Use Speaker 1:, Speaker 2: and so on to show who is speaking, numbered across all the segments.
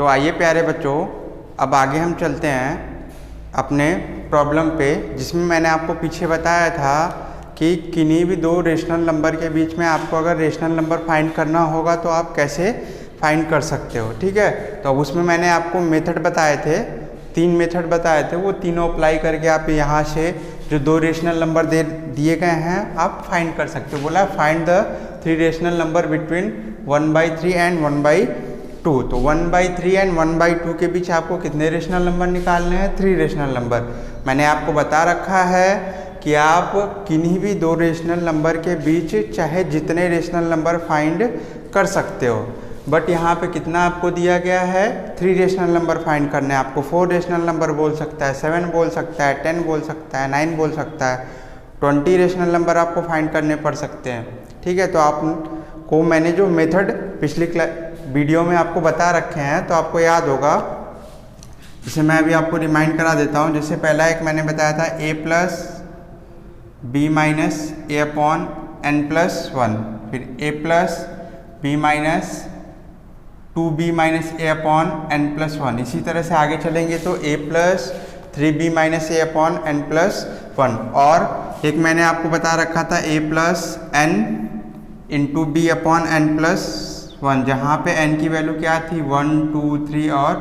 Speaker 1: तो आइए प्यारे बच्चों, अब आगे हम चलते हैं अपने प्रॉब्लम पे, जिसमें मैंने आपको पीछे बताया था कि किन्हीं भी दो रेशनल नंबर के बीच में आपको अगर रेशनल नंबर फाइंड करना होगा तो आप कैसे फाइंड कर सकते हो। ठीक है, तो अब उसमें मैंने आपको मेथड बताए थे, 3 मेथड बताए थे, वो तीनों अप्लाई करके आप यहाँ से जो दो रेशनल नंबर दिए गए हैं आप फाइंड कर सकते हो। बोला find the 3 rational number between 1/3 and 1/2। तो 1/3 एंड 1/2 के बीच आपको कितने रेशनल नंबर निकालने हैं? 3 रेशनल नंबर। मैंने आपको बता रखा है कि आप किन्हीं भी दो रेशनल नंबर के बीच चाहे जितने रेशनल नंबर फाइंड कर सकते हो, बट यहाँ पे कितना आपको दिया गया है? 3 रेशनल नंबर फाइंड करने हैं आपको। 4 रेशनल नंबर बोल सकता है, 7 बोल सकता है, 10 बोल सकता है, 9 बोल सकता है, 20 रेशनल नंबर आपको फाइंड करने पड़ सकते हैं। ठीक है, तो आपको मैंने जो मेथड पिछली वीडियो में आपको बता रखे हैं तो आपको याद होगा, जिसे मैं अभी आपको रिमाइंड करा देता हूँ। जैसे पहला एक मैंने बताया था a + b - a/n+1, फिर a + b - 2b - a/n+1। इसी तरह से आगे चलेंगे तो a + 3b - a/n+1। और एक मैंने आपको बता रखा था a + n × b/n+1, जहाँ पे n की वैल्यू क्या थी? 1, 2, 3 और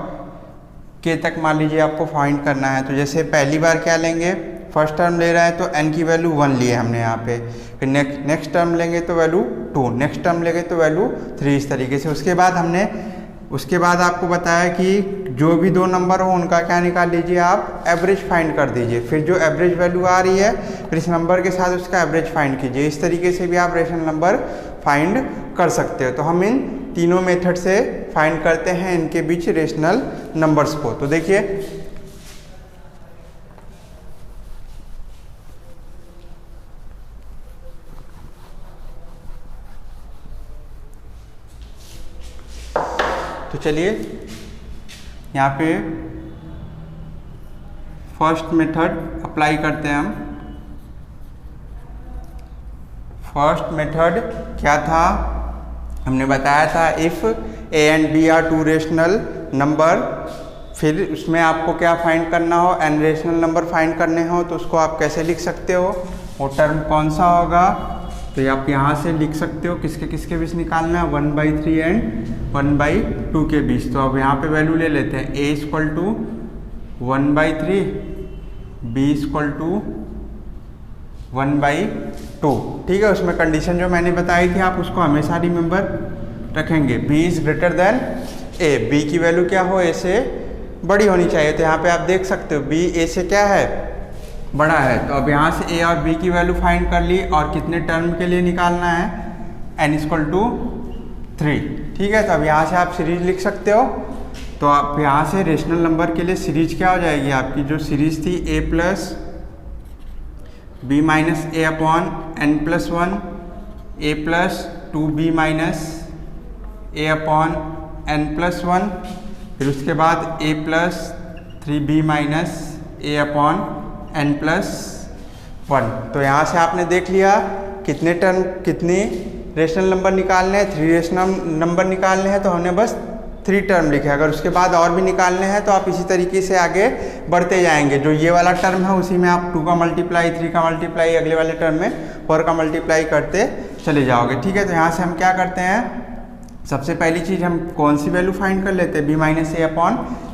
Speaker 1: k तक मान लीजिए आपको फाइंड करना है। तो जैसे पहली बार क्या लेंगे, फर्स्ट टर्म ले रहा है तो n की वैल्यू 1 लिए हमने यहाँ पे, फिर नेक्स्ट टर्म लेंगे तो वैल्यू 2, नेक्स्ट टर्म लेंगे तो वैल्यू 3, इस तरीके से। उसके बाद आपको बताया कि जो भी दो नंबर हो उनका क्या निकाल लीजिए आप? एवरेज फाइंड कर दीजिए। फिर जो एवरेज वैल्यू आ रही है फिर इस नंबर के साथ उसका एवरेज फाइंड कीजिए। इस तरीके से भी आप रेशनल नंबर फाइंड कर सकते हो। तो हम इन तीनों मेथड से फाइंड करते हैं इनके बीच रेशनल नंबर्स को। तो देखिए, तो चलिए यहाँ पे फर्स्ट मेथड अप्लाई करते हैं हम। फर्स्ट मेथड क्या था? हमने बताया था if a and b are 2 rational number, फिर उसमें आपको क्या फाइंड करना हो? n रेशनल नंबर फाइंड करने हो तो उसको आप कैसे लिख सकते हो? वो टर्म कौन सा होगा? तो आप यहाँ से लिख सकते हो किसके किसके बीच निकालना है? 1/3 एंड 1/2 के बीच। तो अब यहाँ पे वैल्यू ले लेते हैं। a = 1/3, b = 1/2। ठीक है, उसमें कंडीशन जो मैंने बताई थी आप उसको हमेशा रिमेंबर रखेंगे। b is greater than a, b की वैल्यू क्या हो? a से बड़ी होनी चाहिए। तो यहाँ पे आप देख सकते हो b a से क्या है? बड़ा है। तो अब यहाँ से a और b की वैल्यू फाइंड कर ली, और कितने टर्म के लिए निकालना है? n = 3। ठीक है, तो अब यहाँ से आप सीरीज लिख सकते हो। तो आप यहाँ से रेशनल नंबर के लिए सीरीज क्या हो जाएगी आपकी? जो सीरीज थी a + b - a/n+1, a + 2b - a/n+1, फिर उसके बाद a + 3b - a/n+1। तो यहाँ से आपने देख लिया कितने टर्म, कितनी रेशनल नंबर निकालने हैं? 3 रेशनल नंबर निकालने हैं, तो हमने बस 3 टर्म लिखे। अगर उसके बाद और भी निकालने हैं तो आप इसी तरीके से आगे बढ़ते जाएंगे। जो ये वाला टर्म है उसी में आप 2 का मल्टीप्लाई, 3 का मल्टीप्लाई, अगले वाले टर्म में 4 का मल्टीप्लाई करते चले जाओगे। ठीक है, तो यहाँ से हम क्या करते हैं? सबसे पहली चीज़ हम कौन सी वैल्यू फाइंड कर लेते हैं? b -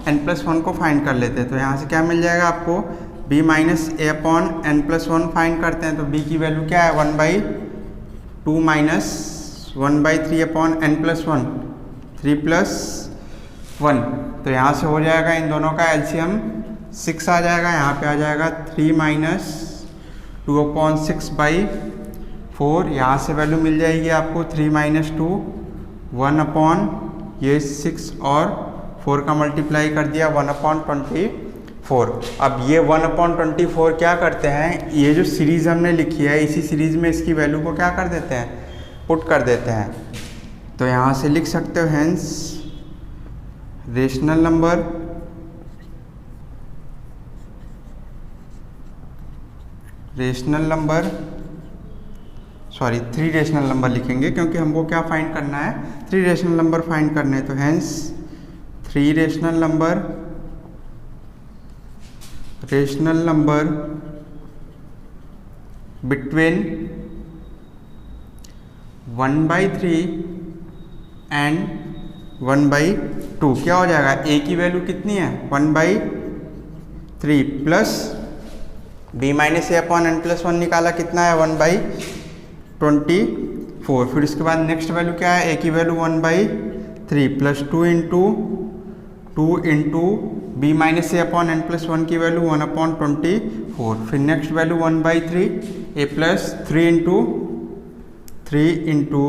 Speaker 1: a/n+1 को फाइंड कर लेते हैं। तो यहाँ से क्या मिल जाएगा आपको? b - a/n+1 फाइंड करते हैं तो b की वैल्यू क्या है? 1/2 - 1/3/n+1, 3 + 1। तो यहाँ से हो जाएगा इन दोनों का एलसीएम 6 आ जाएगा। यहाँ पे आ जाएगा 3 - 2/6/4। यहाँ से वैल्यू मिल जाएगी आपको 3 - 2, 1/6 और 4 का मल्टीप्लाई कर दिया 1/24। अब ये 1/24 क्या करते हैं? ये जो सीरीज़ हमने लिखी है इसी सीरीज़ में इसकी वैल्यू को क्या कर देते हैं? पुट कर देते हैं। तो यहाँ से लिख सकते हो hence rational number sorry 3 rational number लिखेंगे क्योंकि हमको क्या फाइंड करना है? 3 रेशनल नंबर फाइंड करने हैं। तो hence 3 rational number between 1/3 and 1/2। क्या हो जाएगा, ए की वैल्यू कितनी है 1/3 plus b minus A upon n plus 1 निकाला, कितना है 1/24। फिर इसके बाद नेक्स्ट वैल्यू क्या है, ए की value 1/3 plus 2 into b minus A upon n plus 1 की वैल्यू 1/24। फिर next value 1/3 A plus 3 into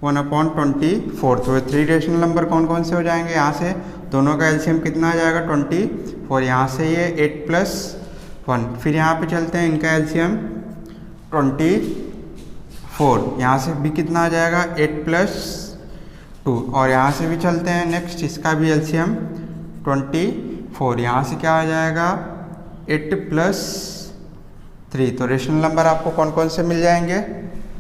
Speaker 1: 1/24। तो 3 रेशनल नंबर कौन कौन से हो जाएंगे, यहाँ से दोनों का एलसीएम कितना आ जाएगा 24। यहाँ से ये 8 + 1। फिर यहाँ पे चलते हैं, इनका एलसीएम 24। यहाँ से भी कितना आ जाएगा 8 + 2। और यहाँ से भी चलते हैं नेक्स्ट, इसका भी एलसीएम 24। यहाँ से क्या आ जाएगा 8 + 3। तो रेशनल नंबर आपको कौन कौन से मिल जाएंगे,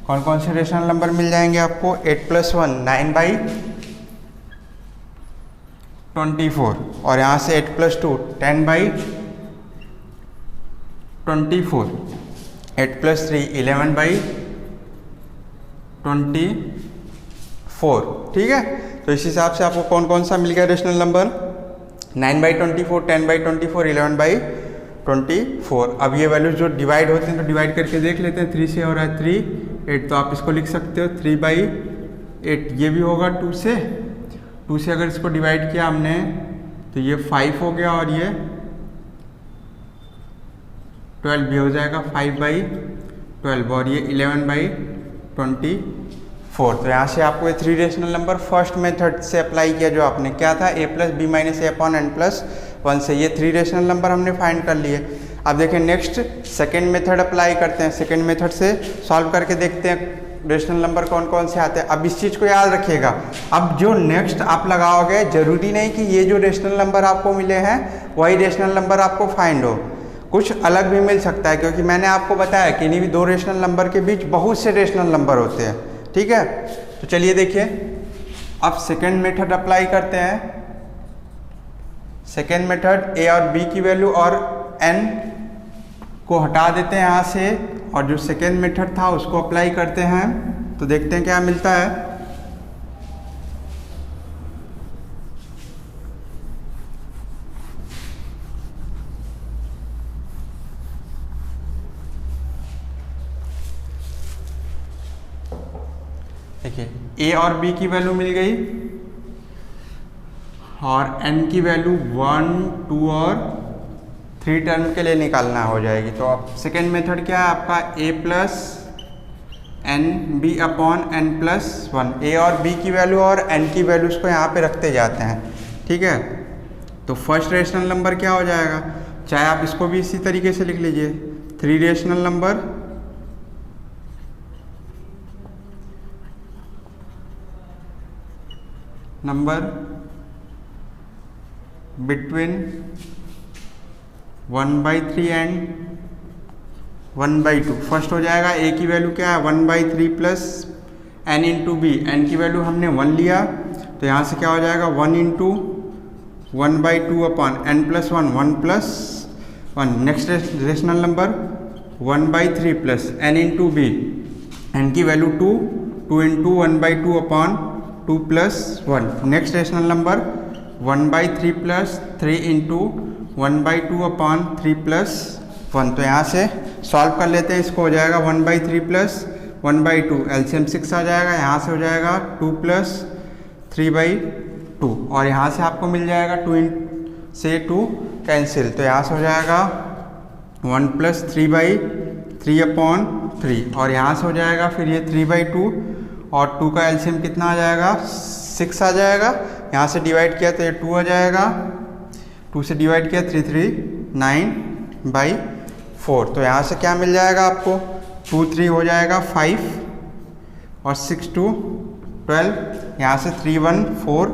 Speaker 1: कौन कौन से रेशनल नंबर मिल जाएंगे आपको, 8 + 1 9/24। और यहाँ से 8 + 2 10/24। 8 + 3 11/24। ठीक है, तो इस हिसाब से आपको कौन कौन सा मिल गया रेशनल नंबर, 9/24, 10/24, 11/24। अब ये वैल्यूज जो डिवाइड होते हैं तो डिवाइड करके देख लेते हैं। 3 से हो रहा है 3, 8, तो आप इसको लिख सकते हो 3/8। ये भी होगा 2 से अगर इसको डिवाइड किया हमने तो ये 5 हो गया, और ये 12 भी हो जाएगा 5/12, और ये 11/24। तो यहाँ से आपको ये 3 रेशनल नंबर फर्स्ट मेथड से अप्लाई किया, जो आपने क्या था a + b - a upon n + 1 से ये 3 रेशनल नंबर हमने फाइंड कर लिए। अब देखिए नेक्स्ट सेकेंड मेथड अप्लाई करते हैं। सेकेंड मेथड से सॉल्व करके देखते हैं रेशनल नंबर कौन कौन से आते हैं। अब इस चीज़ को याद रखिएगा, अब जो नेक्स्ट आप लगाओगे जरूरी नहीं कि ये जो रेशनल नंबर आपको मिले हैं वही रेशनल नंबर आपको फाइंड हो, कुछ अलग भी मिल सकता है, क्योंकि मैंने आपको बताया कि किन्हीं भी 2 रेशनल नंबर के बीच बहुत से रेशनल नंबर होते हैं। ठीक है, तो चलिए देखिए अब सेकेंड मेथड अप्लाई करते हैं। सेकेंड मेथड ए और बी की वैल्यू और n को हटा देते हैं यहाँ से, और जो सेकेंड मेथड था उसको अप्लाई करते हैं, तो देखते हैं क्या मिलता है। देखिए ए और बी की वैल्यू मिल गई, और n की वैल्यू 1, 2 और 3 टर्म के लिए निकालना हो जाएगी। तो अब सेकेंड मेथड क्या है आपका, a + nb upon n + 1। a और b की वैल्यू और n की वैल्यूज़ को यहाँ पे रखते जाते हैं। ठीक है, तो फर्स्ट रेशनल नंबर क्या हो जाएगा, चाहे आप इसको भी इसी तरीके से लिख लीजिए, 3 rational number between 1/3 and 1/2। First हो जाएगा a की वैल्यू क्या है 1/3 plus n into b. n की वैल्यू हमने 1 लिया, तो यहाँ से क्या हो जाएगा 1 into 1/2 upon n + 1, 1 + 1। Next rational number 1/3 plus n into b. n की value 2, 2 into 1/2 upon 2 + 1। Next rational number 1/3 plus 3 into 1/2 upon 3 + 1। तो यहाँ से सॉल्व कर लेते हैं, इसको हो जाएगा 1/3 प्लस 1/2, एलसीएम 6 आ जाएगा, यहाँ से हो जाएगा 2 + 3/2, और यहाँ से आपको मिल जाएगा 2 से 2 कैंसिल, तो यहाँ से हो जाएगा 1 + 3/3 अपॉन 3, और यहाँ से हो जाएगा फिर ये 3/2, और 2 का एलसीएम कितना आ जाएगा 6 आ जाएगा। यहाँ से डिवाइड किया तो ये 2 आ जाएगा, 2 से डिवाइड किया 3, 3 9/4। तो यहाँ से क्या मिल जाएगा आपको 2, 3 हो जाएगा 5, और 6, 2 12। यहाँ से 3, 1 4,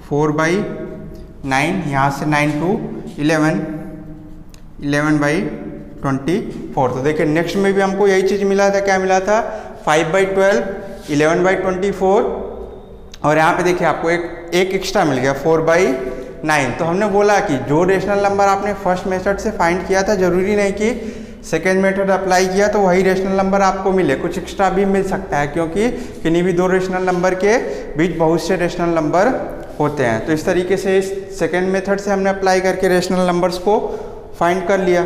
Speaker 1: 4/9। यहाँ से 9, 2 11, 11/24। तो देखिए नेक्स्ट में भी हमको यही चीज़ मिला था, क्या मिला था 5/12, 11/24 और यहाँ पे देखिए आपको एक एक्स्ट्रा मिल गया 4/9। तो हमने बोला कि जो रेशनल नंबर आपने फर्स्ट मेथड से फाइंड किया था, जरूरी नहीं कि सेकेंड मेथड अप्लाई किया तो वही रेशनल नंबर आपको मिले, कुछ एक्स्ट्रा भी मिल सकता है, क्योंकि किन्हीं भी दो रेशनल नंबर के बीच बहुत से रेशनल नंबर होते हैं। तो इस तरीके से इस सेकेंड मेथड से हमने अप्लाई करके रेशनल नंबर्स को फाइंड कर लिया।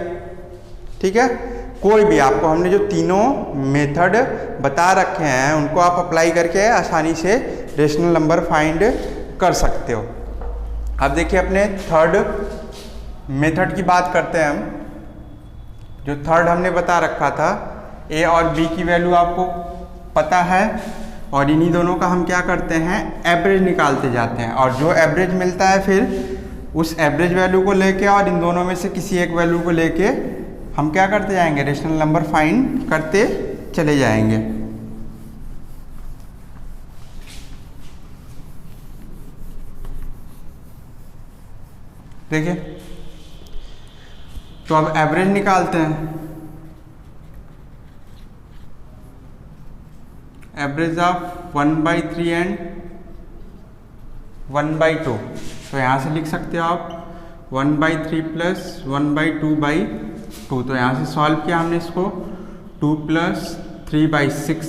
Speaker 1: ठीक है, कोई भी आपको हमने जो तीनों मेथड बता रखे हैं उनको आप अप्लाई करके आसानी से रेशनल नंबर फाइंड कर सकते हो। अब देखिए अपने थर्ड मेथड की बात करते हैं हम। जो थर्ड हमने बता रखा था, ए और बी की वैल्यू आपको पता है, और इन्हीं दोनों का हम क्या करते हैं, एवरेज निकालते जाते हैं, और जो एवरेज मिलता है फिर उस एवरेज वैल्यू को लेके और इन दोनों में से किसी एक वैल्यू को लेके हम क्या करते जाएंगे, रेशनल नंबर फाइंड करते चले जाएंगे। देखिए, तो अब एवरेज निकालते हैं। Average of 1/3 and 1/2। तो यहाँ से लिख सकते हो आप 1/3 प्लस 1/2/2। तो यहाँ से सॉल्व किया हमने इसको, 2 प्लस 3/6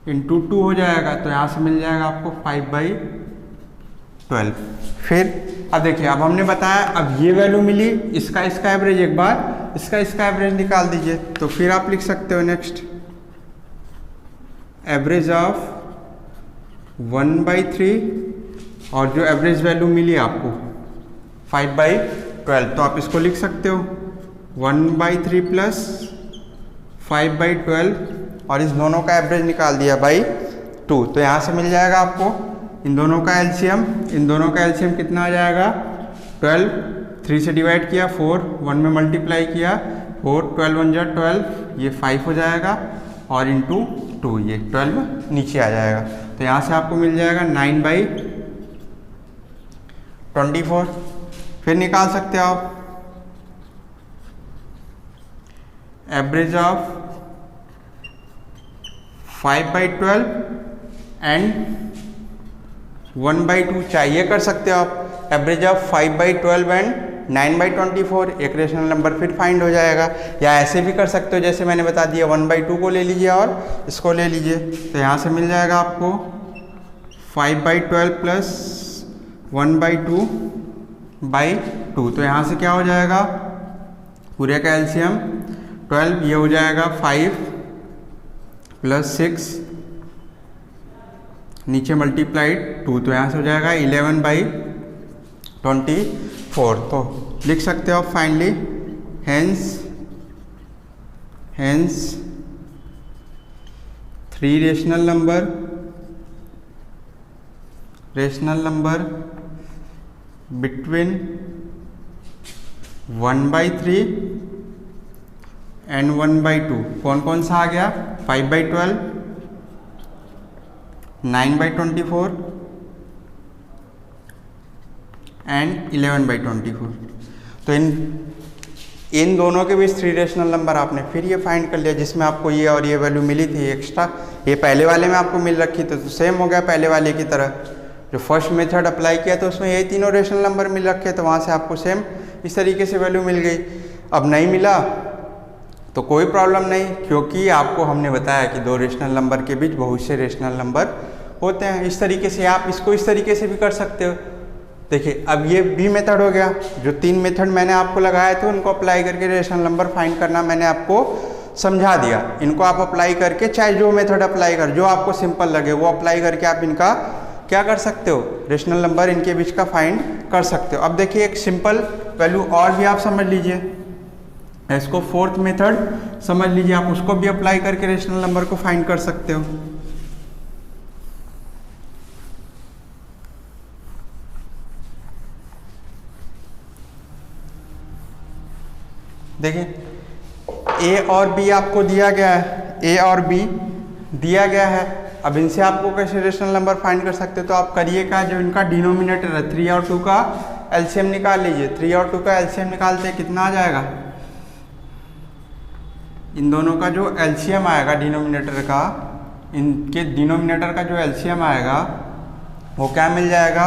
Speaker 1: इंटू 2 हो जाएगा। तो यहाँ से मिल जाएगा आपको 5/12। फिर अब देखिए, अब हमने बताया, अब ये वैल्यू मिली, इसका एवरेज एक बार, इसका एवरेज निकाल दीजिए। तो फिर आप लिख सकते हो नेक्स्ट, एवरेज ऑफ 1/3 और जो एवरेज वैल्यू मिली आपको 5/12। तो आप इसको लिख सकते हो 1/3 प्लस 5/12, और इस दोनों का एवरेज निकाल दिया बाई 2। तो यहाँ से मिल जाएगा आपको इन दोनों का एलसीएम। इन दोनों का एलसीएम कितना आ जाएगा, 12, 3 से डिवाइड किया, 4, 1 में मल्टीप्लाई किया, 4, 12 1 जा 12, ये 5 हो जाएगा, और इंटू 2 ये 12 नीचे आ जाएगा। तो यहाँ से आपको मिल जाएगा 9/24। फिर निकाल सकते हो आप एवरेज ऑफ 5/12 एंड 1/2 चाहिए, कर सकते हो आप एवरेज ऑफ 5/12 एंड 9/24। एक रेशनल नंबर फिर फाइंड हो जाएगा। या ऐसे भी कर सकते हो, जैसे मैंने बता दिया, 1/2 को ले लीजिए और इसको ले लीजिए। तो यहाँ से मिल जाएगा आपको 5/12 प्लस 1/2/2। तो यहाँ से क्या हो जाएगा, पूरे का एलसीएम 12, ये हो जाएगा 5 प्लस 6, नीचे मल्टीप्लाइड 2। तो यहाँ से हो जाएगा 11/24। तो लिख सकते हो आप finally, hence 3 rational number between 1/3 and 1/2। कौन कौन सा आ गया, 5/12, 9/24 एंड 11/24। तो इन दोनों के बीच 3 रेशनल नंबर आपने फिर ये फाइंड कर लिया, जिसमें आपको ये और ये वैल्यू मिली थी एक्स्ट्रा। ये पहले वाले में आपको मिल रखी थी, तो सेम हो गया पहले वाले की तरह। जो फर्स्ट मेथड अप्लाई किया तो उसमें यही तीनों रेशनल नंबर मिल रखे, तो वहाँ से आपको सेम इस तरीके से वैल्यू मिल गई। अब नहीं मिला तो कोई प्रॉब्लम नहीं, क्योंकि आपको हमने बताया कि दो रेशनल नंबर के बीच बहुत से रेशनल नंबर होते हैं। इस तरीके से आप इसको इस तरीके से भी कर सकते हो। देखिए, अब ये बी मेथड हो गया। जो 3 मेथड मैंने आपको लगाए थे उनको अप्लाई करके रेशनल नंबर फाइंड करना मैंने आपको समझा दिया। इनको आप अप्लाई करके, चाहे जो मेथड अप्लाई कर, जो आपको सिंपल लगे वो अप्लाई करके आप इनका क्या कर सकते हो, रेशनल नंबर इनके बीच का फाइंड कर सकते हो। अब देखिए, एक सिंपल वैल्यू और भी आप समझ लीजिए, इसको 4th मेथड समझ लीजिए, आप उसको भी अप्लाई करके रेशनल नंबर को फाइंड कर सकते हो। देखिए, ए और बी आपको दिया गया है, ए और बी दिया गया है। अब इनसे आपको कैसे रेशनल नंबर फाइंड कर सकते हो, तो आप करिए का, जो इनका डिनोमिनेटर है 3 और 2 का एलसीएम निकाल लीजिए। 3 और 2 का एलसीएम निकालते हैं, कितना आ जाएगा, इन दोनों का जो एलसीएम आएगा डिनोमिनेटर का, इनके डिनोमिनेटर का जो एलसीएम आएगा वो क्या मिल जाएगा,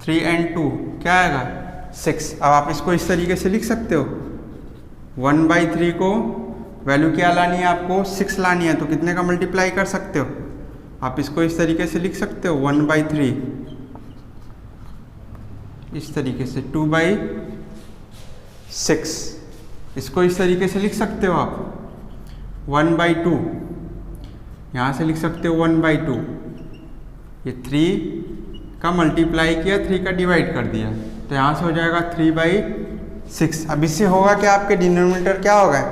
Speaker 1: 3 and 2 क्या आएगा 6। अब आप इसको इस तरीके से लिख सकते हो, 1/3 को वैल्यू क्या लानी है आपको 6 लानी है, तो कितने का मल्टीप्लाई कर सकते हो आप इसको इस तरीके से लिख सकते हो 1/3, इस तरीके से 2/6, इसको इस तरीके से लिख सकते हो आप 1/2, यहाँ से लिख सकते हो 1/2, ये 3 का मल्टीप्लाई किया 3 का डिवाइड कर दिया, तो यहाँ से हो जाएगा 3/6। अब इससे होगा कि आपके डिनोमिनेटर क्या हो गए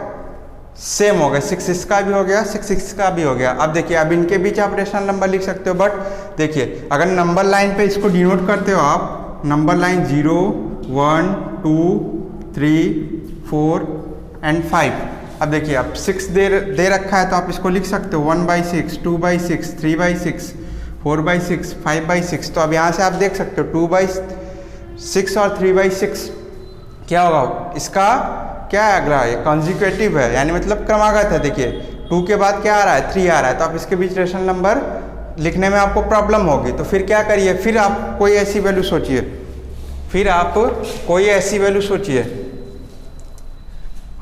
Speaker 1: सेम हो गए, 6 इसका भी हो गया 6 इसका भी हो गया। अब देखिए अब इनके बीच आप रेशनल नंबर लिख सकते हो, बट देखिए अगर नंबर लाइन पे इसको डिनोट करते हो आप, नंबर लाइन 0 1 2 3 4 and 5। अब देखिए अब 6 दे रखा है तो आप इसको लिख सकते हो 1/6 2/6 3/6 4/6 5/6। तो अब यहाँ से आप देख सकते हो 2/6 और 3/6 क्या होगा, इसका क्या है अगला, ये कॉन्जिक्यूटिव है, यानी मतलब क्रमागत है। देखिए 2 के बाद क्या आ रहा है 3 आ रहा है, तो आप इसके बीच रेशनल नंबर लिखने में आपको प्रॉब्लम होगी। तो फिर क्या करिए, फिर आप कोई ऐसी वैल्यू सोचिए,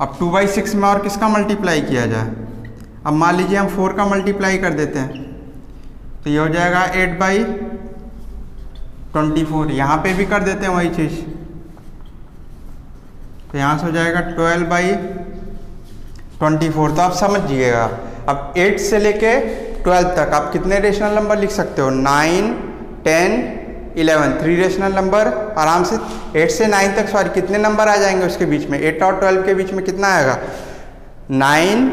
Speaker 1: अब 2/6 में और किसका मल्टीप्लाई किया जाए। अब मान लीजिए हम 4 का मल्टीप्लाई कर देते हैं, तो ये हो जाएगा 8/24। यहाँ पे भी कर देते हैं वही चीज़, तो यहाँ से हो जाएगा 12/24। तो आप समझिएगा अब 8 से लेके 12 तक आप कितने रेशनल नंबर लिख सकते हो, 9 10 11, 3 रेशनल नंबर आराम से। 8 से 9 तक सॉरी कितने नंबर आ जाएंगे उसके बीच में, 8 और 12 के बीच में कितना आएगा 9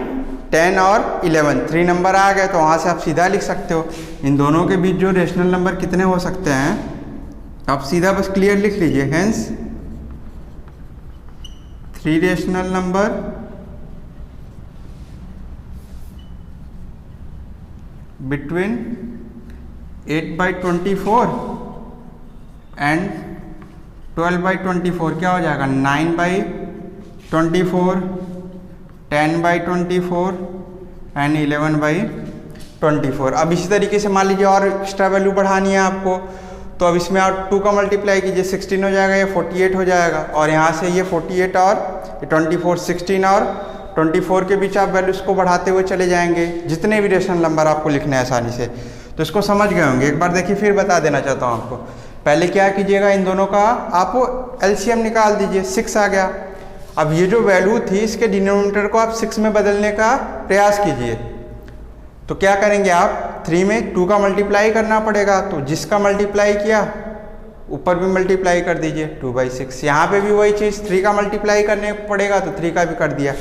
Speaker 1: 10 और 11, 3 नंबर आ गए। तो वहाँ से आप सीधा लिख सकते हो इन दोनों के बीच जो रेशनल नंबर कितने हो सकते हैं, आप सीधा बस क्लियर लिख लीजिए, hence 3 rational number between 8/24 and 12/24 क्या हो जाएगा 9/24 10/24 एंड 11/24। अब इसी तरीके से मान लीजिए और एक्स्ट्रा वैल्यू बढ़ानी है आपको, तो अब इसमें और 2 का मल्टीप्लाई कीजिए, 16 हो जाएगा, ये 48 हो जाएगा, और यहाँ से ये 48 और ये 24 16 और 24 के बीच आप वैल्यूज़ को बढ़ाते हुए चले जाएंगे, जितने भी रेशनल नंबर आपको लिखने हैं आसानी से। तो इसको समझ गए होंगे। एक बार देखिए फिर बता देना चाहता हूँ आपको, पहले क्या कीजिएगा, इन दोनों का आप एलसीएम निकाल दीजिए, 6 आ गया। अब ये जो वैल्यू थी इसके डिनोमिनेटर को आप 6 में बदलने का प्रयास कीजिए, तो क्या करेंगे आप 3 में 2 का मल्टीप्लाई करना पड़ेगा, तो जिसका मल्टीप्लाई किया ऊपर भी मल्टीप्लाई कर दीजिए 2/6। यहाँ पे भी वही चीज़ 3 का मल्टीप्लाई करने पड़ेगा, तो 3 का भी कर दिया।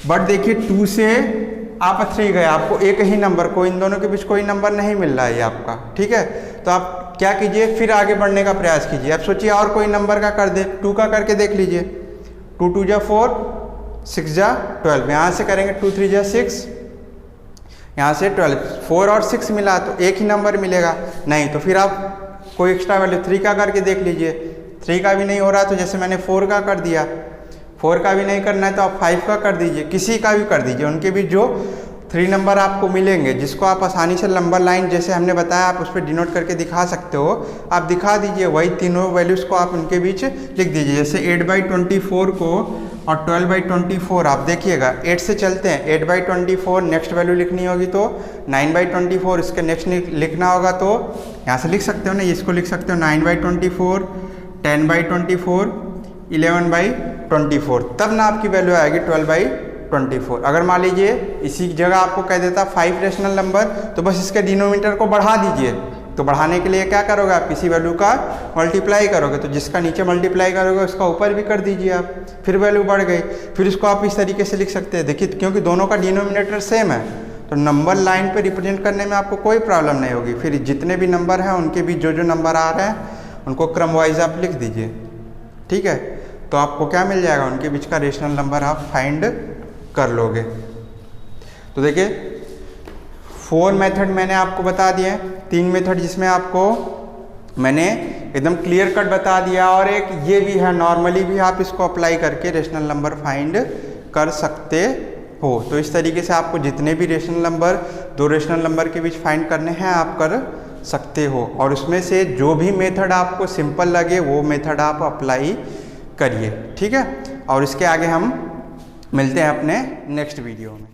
Speaker 1: बट देखिए 2 से आप 3 गए, आपको एक ही नंबर, कोई इन दोनों के बीच कोई नंबर नहीं मिल रहा है ये आपका, ठीक है। तो आप क्या कीजिए, फिर आगे बढ़ने का प्रयास कीजिए। अब सोचिए और कोई नंबर का कर दे, 2 का करके देख लीजिए, 2 2 जा 4 6 जा 12, यहाँ से करेंगे 2 3 जा 6, यहाँ से 12, 4 और 6 मिला तो एक ही नंबर मिलेगा, नहीं तो फिर आप कोई एक्स्ट्रा वैल्यू 3 का करके देख लीजिए। 3 का भी नहीं हो रहा तो जैसे मैंने 4 का कर दिया, 4 का भी नहीं करना है तो आप 5 का कर दीजिए, किसी का भी कर दीजिए। उनके बीच जो 3 नंबर आपको मिलेंगे जिसको आप आसानी से नंबर लाइन जैसे हमने बताया आप उस पर डिनोट करके दिखा सकते हो, आप दिखा दीजिए, वही तीनों वैल्यूज़ को आप उनके बीच लिख दीजिए। जैसे 8/24 को और 12/24 आप देखिएगा, 8 से चलते हैं, 8/24 नेक्स्ट वैल्यू लिखनी होगी तो 9/24 इसके नेक्स्ट लिखना होगा, तो यहाँ से लिख सकते हो ना, इसको लिख सकते हो 9/24 10/24 11/24, तब ना आपकी वैल्यू आएगी 12/24। अगर मान लीजिए इसी जगह आपको कह देता 5 रेशनल नंबर, तो बस इसके डिनोमिनेटर को बढ़ा दीजिए। तो बढ़ाने के लिए क्या करोगे आप, किसी वैल्यू का मल्टीप्लाई करोगे, तो जिसका नीचे मल्टीप्लाई करोगे उसका ऊपर भी कर दीजिए आप, फिर वैल्यू बढ़ गई। फिर इसको आप इस तरीके से लिख सकते हैं, देखिए क्योंकि दोनों का डिनोमिनेटर सेम है तो नंबर लाइन पे रिप्रेजेंट करने में आपको कोई प्रॉब्लम नहीं होगी। फिर जितने भी नंबर हैं उनके बीच जो जो नंबर आ रहे हैं उनको क्रम वाइज आप लिख दीजिए, ठीक है। तो आपको क्या मिल जाएगा, उनके बीच का रेशनल नंबर आप फाइंड कर लोगे। तो देखिए 4 मेथड मैंने आपको बता दिए, 3 मेथड जिसमें आपको मैंने एकदम क्लियर कट बता दिया, और एक ये भी है नॉर्मली भी आप इसको अप्लाई करके रेशनल नंबर फाइंड कर सकते हो। तो इस तरीके से आपको जितने भी रेशनल नंबर दो रेशनल नंबर के बीच फाइंड करने हैं आप कर सकते हो, और उसमें से जो भी मेथड आपको सिंपल लगे वो मेथड आप अप्लाई करिए। ठीक है, और इसके आगे हम मिलते हैं अपने नेक्स्ट वीडियो में।